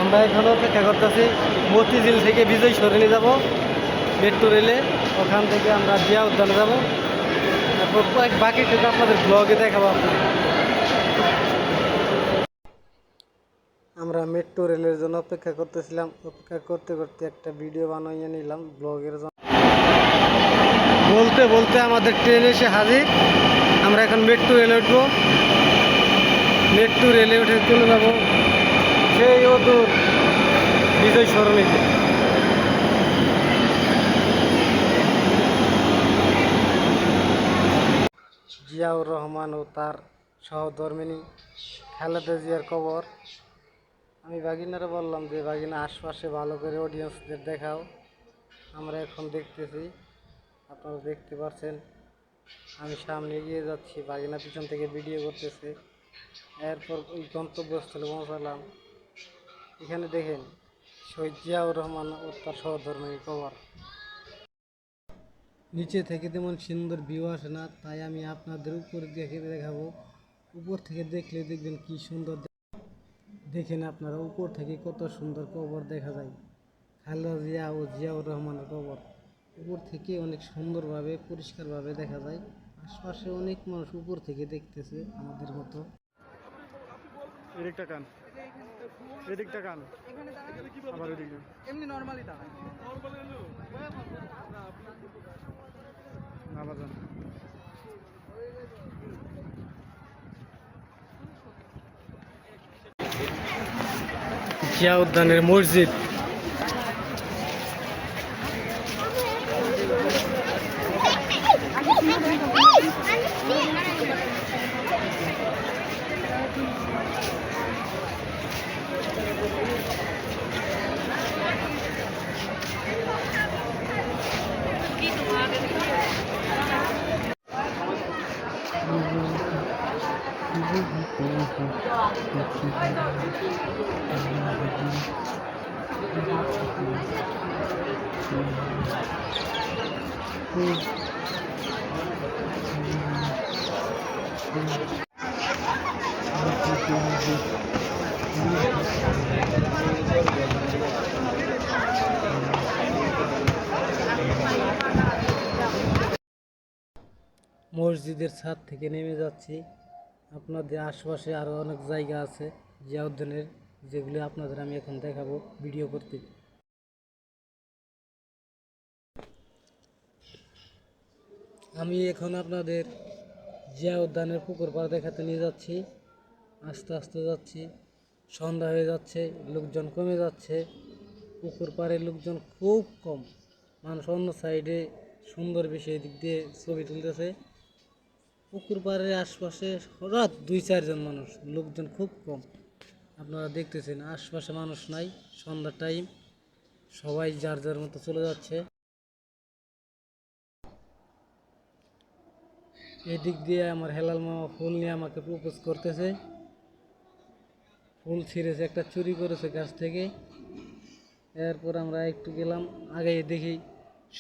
আমরা এখনও অপেক্ষা করতেছি মতিঝিল থেকে বিজয় সরণি যাব মেট্রো রেলে, ওখান থেকে আমরা জিয়া উদ্যানে যাব। তারপর বাকিটুকু আপনাদের ব্লগে দেখাবো। আমরা মেট্রো রেলের জন্য অপেক্ষা করতেছিলাম, অপেক্ষা করতে করতে একটা ভিডিও বানিয়ে নিলাম ব্লগের জন্য। বলতে বলতে আমাদের ট্রেন এসে হাজির। আমরা এখন মেট্রো রেলে উঠবো, মেট্রো রেলে উঠে চলে যাব সেই অদূর বিজয় সরণিতে। জিয়াউর রহমান ও তার সহধর্মিণী খালেদা জিয়ার কবর। আমি বাগিনারা বললাম যে বাগিনা আশপাশে ভালো করে অডিয়েন্সদের দেখাও। আমরা এখন দেখতেছি, আপনারা দেখতে পাচ্ছেন আমি সামনে এগিয়ে যাচ্ছি, বাগিনা পিছন থেকে ভিডিও করতেছে। এরপর ওই গন্তব্যস্থলে পৌঁছালাম। এখানে দেখেন শহীদ জিয়াউর রহমান ও তার সহধর্মিণীর কবর। নিচে থেকে তেমন সুন্দর ভিউ আসে না, তাই আমি আপনাদের উপর দেখে দেখাবো। উপর থেকে দেখলে দেখবেন কি সুন্দর। দেখেন আপনারা উপর থেকে কত সুন্দর কবর দেখা যায়, খালেদা জিয়া ও জিয়াউর রহমানের কবর। উপর থেকে অনেক সুন্দরভাবে পরিষ্কারভাবে দেখা যায়। আশপাশে অনেক মানুষ উপর থেকে দেখতেছে আমাদের মতো। এদিকটা কান, এদিকটা কান, আবার এদিকে এমনি নরমালি দাঁড়ায় না বাজান। জিয়া উদ্যানের মসজিদ। মসজিদের ছাদ থেকে নেমে যাচ্ছি। আপনাদের আশেপাশে আরও অনেক জায়গা আছে জিয়া উদ্যানের, যেগুলো আপনাদের আমি এখন দেখাবো ভিডিও করতে। আমি এখন আপনাদের জিয়া উদ্যানের পুকুর পাড় দেখাতে নিয়ে যাচ্ছি। আস্তে আস্তে যাচ্ছি, সন্ধ্যা হয়ে যাচ্ছে, লোকজন কমে যাচ্ছে। পুকুর পাড়ে লোকজন খুব কম, মানুষ অন্য সাইডে সুন্দর বেশি এদিক দিয়ে ছবি তুলতেছে। পুকুর পাড়ের আশপাশে রাত 2-4 জন মানুষ, লোকজন খুব কম। আপনারা দেখতেছেন আশপাশে মানুষ নাই, সন্ধ্যার টাইম, সবাই যার যার মতো চলে যাচ্ছে। এদিক দিয়ে আমার হেলাল মামা ফুল নিয়ে আমাকে প্রপোজ করতেছে। ফুল ছিঁড়েছে, একটা চুরি করেছে গাছ থেকে। এরপর আমরা একটু গেলাম, আগে দেখি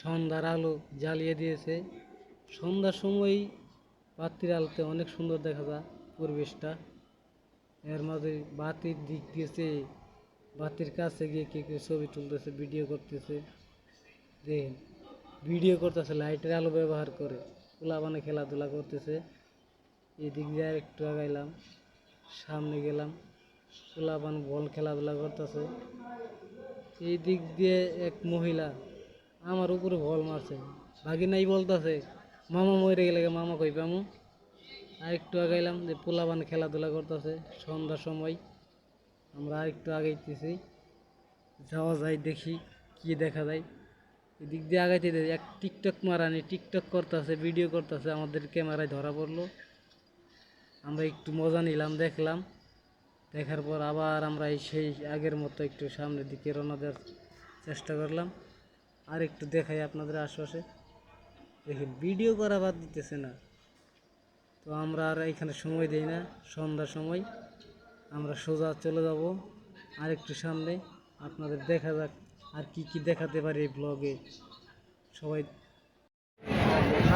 সন্ধ্যার আলো জ্বালিয়ে দিয়েছে। সন্ধ্যার সময় বাতির আলোতে অনেক সুন্দর দেখা যায় পরিবেশটা। এর মাঝে বাতির দিক দিয়েছে, বাতির কাছে গিয়ে কে কেউ ছবি তুলতেছে, ভিডিও করতেছে। দেখেন ভিডিও করতেছে লাইটের আলো ব্যবহার করে, পোলাপানে খেলাধুলা করতেছে। এদিক দিয়ে একটু আগাইলাম, সামনে গেলাম, পোলাপান বল খেলাধুলা করতেছে। এই দিক দিয়ে এক মহিলা আমার উপরে বল মারছে, ভাগিনাই বলতেছে মামা মরে গেলে মামা কই পামু। আর একটু আগাইলাম, যে পোলাপান খেলাধুলা করতেছে সন্ধ্যার সময়। আমরা আর একটু আগাইতেছি, যাওয়া যায় দেখি কি দেখা যায়। এদিক দিয়ে আগাইতে এক টিকটক মারানি টিকটক করতেছে, ভিডিও করতেছে, আমাদের ক্যামেরায় ধরা পড়লো। আমরা একটু মজা নিলাম, দেখলাম। দেখার পর আবার আমরা সেই আগের মতো একটু সামনের দিকে রওনা দেওয়ার চেষ্টা করলাম। আর একটু দেখাই আপনাদের আশপাশে। দেখেন ভিডিও করা বাদ দিতেছে না, তো আমরা আর এখানে সময় দিই না। সন্ধ্যার সময় আমরা সোজা চলে যাব আর একটু সামনে। আপনাদের দেখা যাক আর কি কি দেখাতে পারি এই ব্লগে। সবাই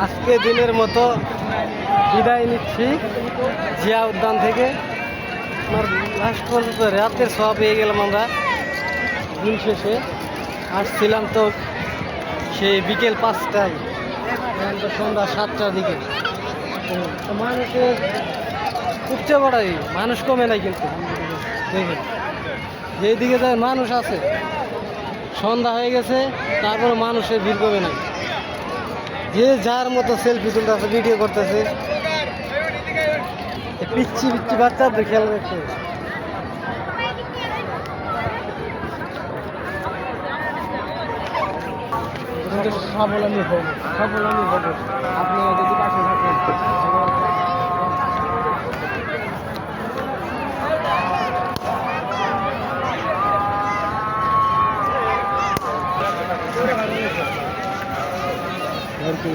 আজকে দিনের মতো বিদায় নিচ্ছি জিয়া উদ্যান থেকে। আমার লাস্ট পর্যন্ত রাতের সব পেয়ে গেলাম আমরা। দিন শেষে আসছিলাম তো সেই বিকেল 5টায়, এখন তো সন্ধ্যা 7টার দিকে। তো মানুষের উপচে পড়াই, মানুষ কমে নাই কিন্তু দেখে যেদিকে যায় মানুষ আছে। সন্ধ্যা হয়ে গেছে, তারপরে মানুষের ভিড় কমে নাই। যে যার মতো সেলফি তুলতেছে, ভিডিও করতেছে। পিচ্ছি পিচ্ছি বাচ্চাদের খেয়াল রাখছে। স্বাবলম্বী হবো, স্বাবলম্বী হবো। আপনি যদি পাশে থাকেন। আর কি